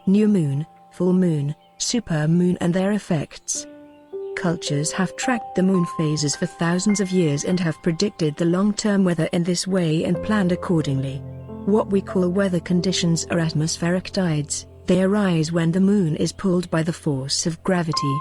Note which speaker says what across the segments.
Speaker 1: new moon, full moon, supermoon and their effects. Cultures have tracked the moon phases for thousands of years and have predicted the long-term weather in this way and planned accordingly. What we call weather conditions are atmospheric tides. They arise when the moon is pulled by the force of gravity.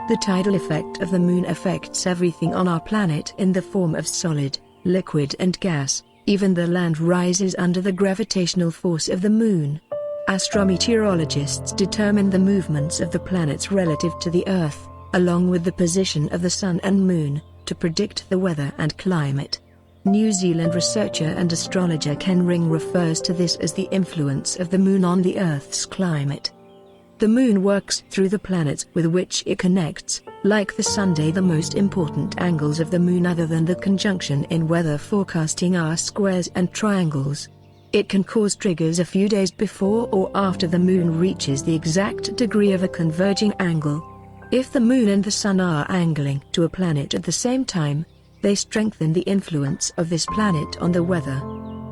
Speaker 1: The tidal effect of the moon affects everything on our planet in the form of solid, liquid and gas. Even the land rises under the gravitational force of the moon. Astrometeorologists determine the movements of the planets relative to the Earth, along with the position of the Sun and Moon, to predict the weather and climate. New Zealand researcher and astrologer Ken Ring refers to this as the influence of the Moon on the Earth's climate. The Moon works through the planets with which it connects. Like the Sun, the most important angles of the Moon other than the conjunction in weather forecasting are squares and triangles. It can cause triggers a few days before or after the Moon reaches the exact degree of a converging angle. If the Moon and the Sun are angling to a planet at the same time, they strengthen the influence of this planet on the weather.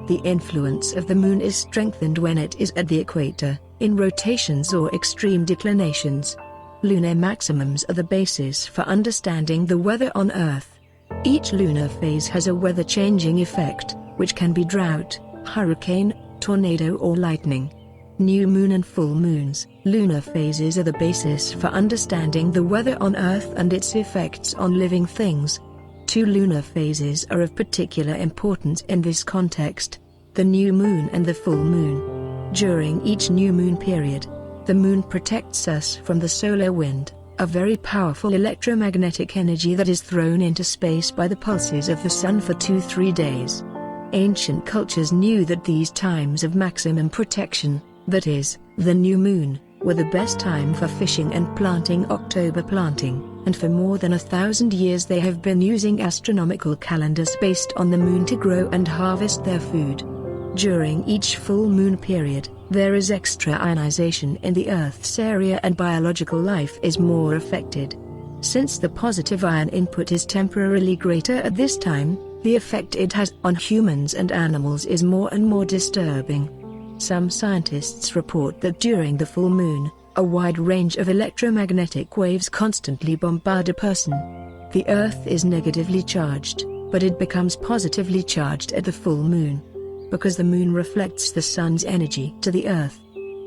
Speaker 1: The influence of the Moon is strengthened when it is at the equator, in rotations or extreme declinations. Lunar maximums are the basis for understanding the weather on Earth. Each lunar phase has a weather-changing effect, which can be drought, hurricane, tornado or lightning. New moon and full moons, lunar phases are the basis for understanding the weather on Earth and its effects on living things. Two lunar phases are of particular importance in this context: the new moon and the full moon. During each new moon period, the moon protects us from the solar wind, a very powerful electromagnetic energy that is thrown into space by the pulses of the sun for 2-3 days. Ancient cultures knew that these times of maximum protection, that is, the new moon, were the best time for fishing and planting October planting, and for more than 1,000 years they have been using astronomical calendars based on the moon to grow and harvest their food. During each full moon period, there is extra ionization in the Earth's area and biological life is more affected. Since the positive ion input is temporarily greater at this time, the effect it has on humans and animals is more and more disturbing. Some scientists report that during the full moon, a wide range of electromagnetic waves constantly bombard a person. The Earth is negatively charged, but it becomes positively charged at the full moon. Because the moon reflects the sun's energy to the Earth.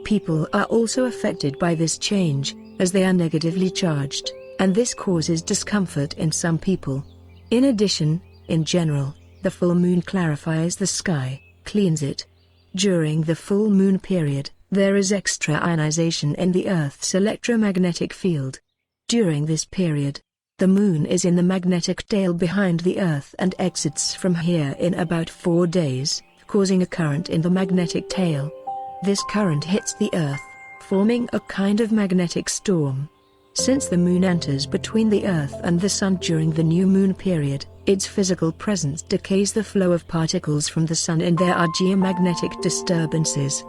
Speaker 1: People are also affected by this change, as they are negatively charged, and this causes discomfort in some people. In addition, in general, the full moon clarifies the sky, cleans it. During the full moon period, there is extra ionization in the Earth's electromagnetic field. During this period, the moon is in the magnetic tail behind the Earth and exits from here in about 4 days, causing a current in the magnetic tail. This current hits the Earth, forming a kind of magnetic storm. Since the moon enters between the Earth and the sun during the new moon period, its physical presence decays the flow of particles from the sun and there are geomagnetic disturbances.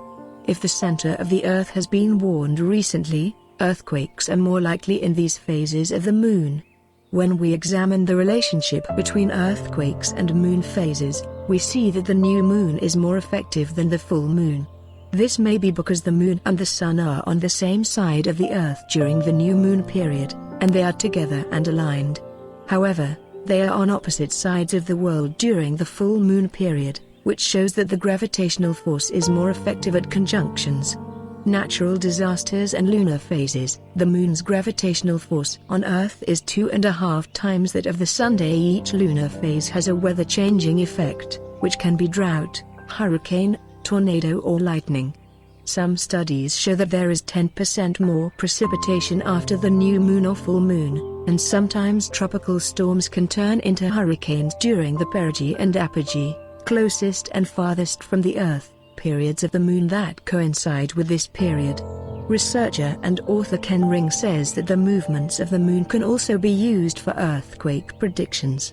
Speaker 1: If the center of the Earth has been warmed recently, earthquakes are more likely in these phases of the moon. When we examine the relationship between earthquakes and moon phases, we see that the new moon is more effective than the full moon. This may be because the moon and the sun are on the same side of the Earth during the new moon period, and they are together and aligned. However, they are on opposite sides of the world during the full moon period, which shows that the gravitational force is more effective at conjunctions. Natural disasters and lunar phases. The moon's gravitational force on Earth is 2.5 times that of the sun. Each lunar phase has a weather-changing effect, which can be drought, hurricane, tornado or lightning. Some studies show that there is 10% more precipitation after the new moon or full moon, and sometimes tropical storms can turn into hurricanes during the perigee and apogee, closest and farthest from the Earth, periods of the moon that coincide with this period. Researcher and author Ken Ring says that the movements of the moon can also be used for earthquake predictions.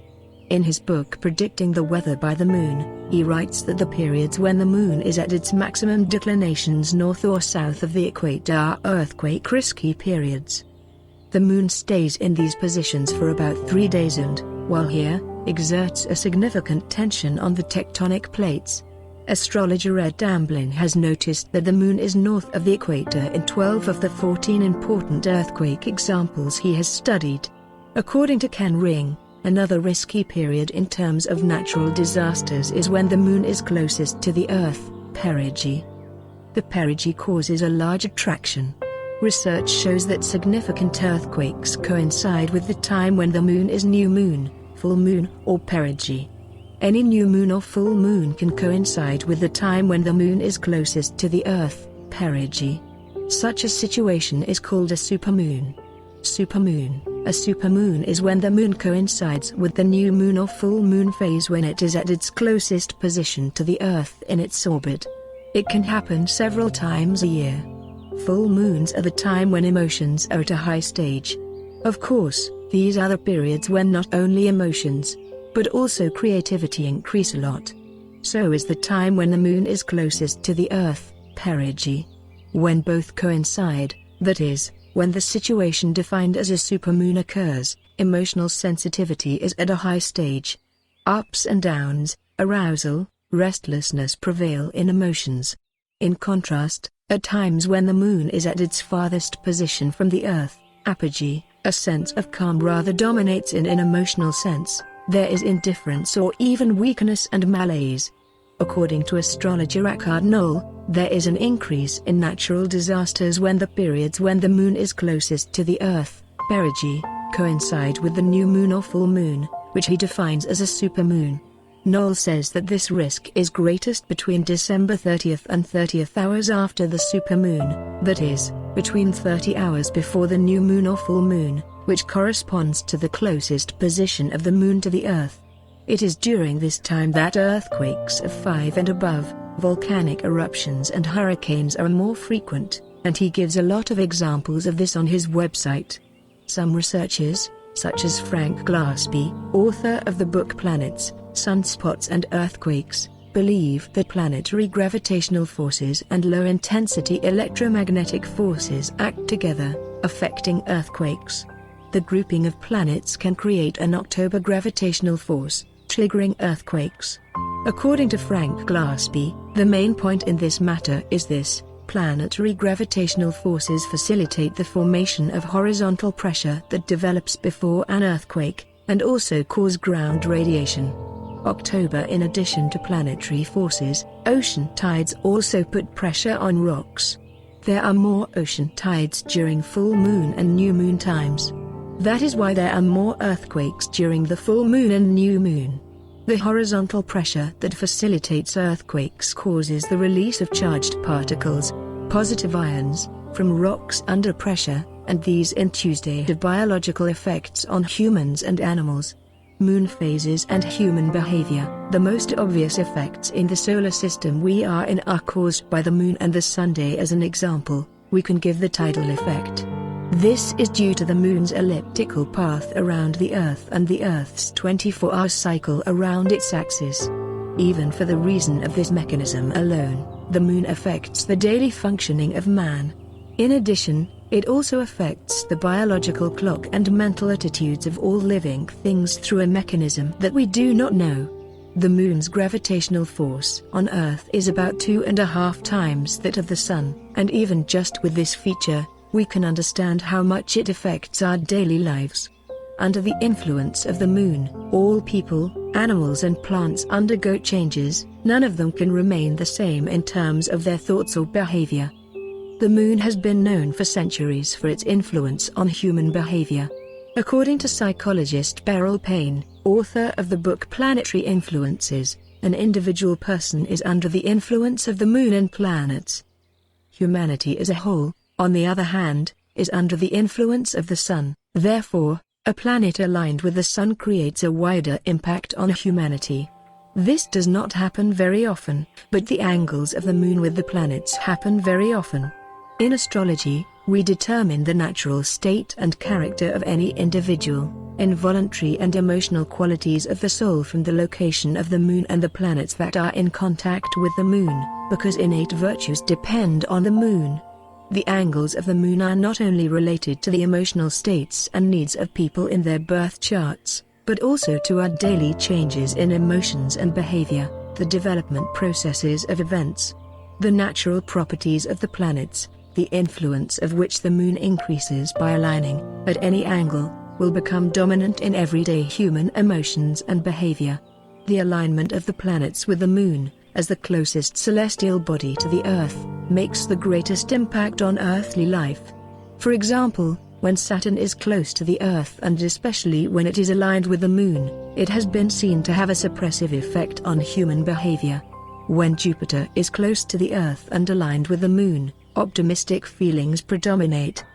Speaker 1: In his book Predicting the Weather by the Moon, he writes that the periods when the moon is at its maximum declinations north or south of the equator are earthquake-risky periods. The moon stays in these positions for about 3 days and, while here, exerts a significant tension on the tectonic plates. Astrologer Ed Damblin has noticed that the moon is north of the equator in 12 of the 14 important earthquake examples he has studied. According to Ken Ring, another risky period in terms of natural disasters is when the moon is closest to the Earth, perigee. The perigee causes a large attraction. Research shows that significant earthquakes coincide with the time when the moon is new moon, full moon, or perigee. Any new moon or full moon can coincide with the time when the moon is closest to the Earth, perigee. Such a situation is called a supermoon. Supermoon. A supermoon is when the moon coincides with the new moon or full moon phase when it is at its closest position to the Earth in its orbit. It can happen several times a year. Full moons are the time when emotions are at a high stage. Of course, these are the periods when not only emotions, but also creativity increase a lot. So is the time when the moon is closest to the Earth, perigee. When both coincide, that is, when the situation defined as a supermoon occurs, emotional sensitivity is at a high stage. Ups and downs, arousal, restlessness prevail in emotions. In contrast, at times when the moon is at its farthest position from the Earth, apogee, a sense of calm rather dominates in an emotional sense. There is indifference or even weakness and malaise. According to astrologer Akkad Knoll, there is an increase in natural disasters when the periods when the moon is closest to the Earth, perigee, coincide with the new moon or full moon, which he defines as a supermoon. Knoll says that this risk is greatest between December 30th and 30th hours after the supermoon, that is, between 30 hours before the new moon or full moon, which corresponds to the closest position of the moon to the Earth. It is during this time that earthquakes of 5 and above, volcanic eruptions and hurricanes are more frequent, and he gives a lot of examples of this on his website. Some researchers, such as Frank Glaspie, author of the book Planets, Sunspots and Earthquakes, believe that planetary gravitational forces and low-intensity electromagnetic forces act together, affecting earthquakes. The grouping of planets can create an October gravitational force, triggering earthquakes. According to Frank Glaspie, the main point in this matter is this: planetary gravitational forces facilitate the formation of horizontal pressure that develops before an earthquake, and also cause ground radiation. October. In addition to planetary forces, ocean tides also put pressure on rocks. There are more ocean tides during full moon and new moon times. That is why there are more earthquakes during the full moon and new moon. The horizontal pressure that facilitates earthquakes causes the release of charged particles, positive ions, from rocks under pressure, and these in Tuesday have biological effects on humans and animals. Moon phases and human behavior. The most obvious effects in the solar system we are in are caused by the moon and the Sunday. As an example, we can give the tidal effect. This is due to the moon's elliptical path around the Earth and the Earth's 24-hour cycle around its axis. Even for the reason of this mechanism alone, the moon affects the daily functioning of man. In addition, it also affects the biological clock and mental attitudes of all living things through a mechanism that we do not know. The moon's gravitational force on Earth is about 2.5 times that of the Sun, and even just with this feature, we can understand how much it affects our daily lives. Under the influence of the moon, all people, animals and plants undergo changes. None of them can remain the same in terms of their thoughts or behavior. The moon has been known for centuries for its influence on human behavior. According to psychologist Beryl Payne, author of the book Planetary Influences, an individual person is under the influence of the moon and planets. Humanity as a whole, on the other hand, is under the influence of the sun. Therefore, a planet aligned with the sun creates a wider impact on humanity. This does not happen very often, but the angles of the moon with the planets happen very often. In astrology, we determine the natural state and character of any individual, involuntary and emotional qualities of the soul from the location of the moon and the planets that are in contact with the moon, because innate virtues depend on the moon. The angles of the moon are not only related to the emotional states and needs of people in their birth charts, but also to our daily changes in emotions and behavior. the development processes of events. The natural properties of the planets, the influence of which the moon increases by aligning, at any angle, will become dominant in everyday human emotions and behavior. The alignment of the planets with the moon, as the closest celestial body to the Earth, makes the greatest impact on earthly life. For example, when Saturn is close to the Earth and especially when it is aligned with the moon, it has been seen to have a suppressive effect on human behavior. When Jupiter is close to the Earth and aligned with the moon, optimistic feelings predominate,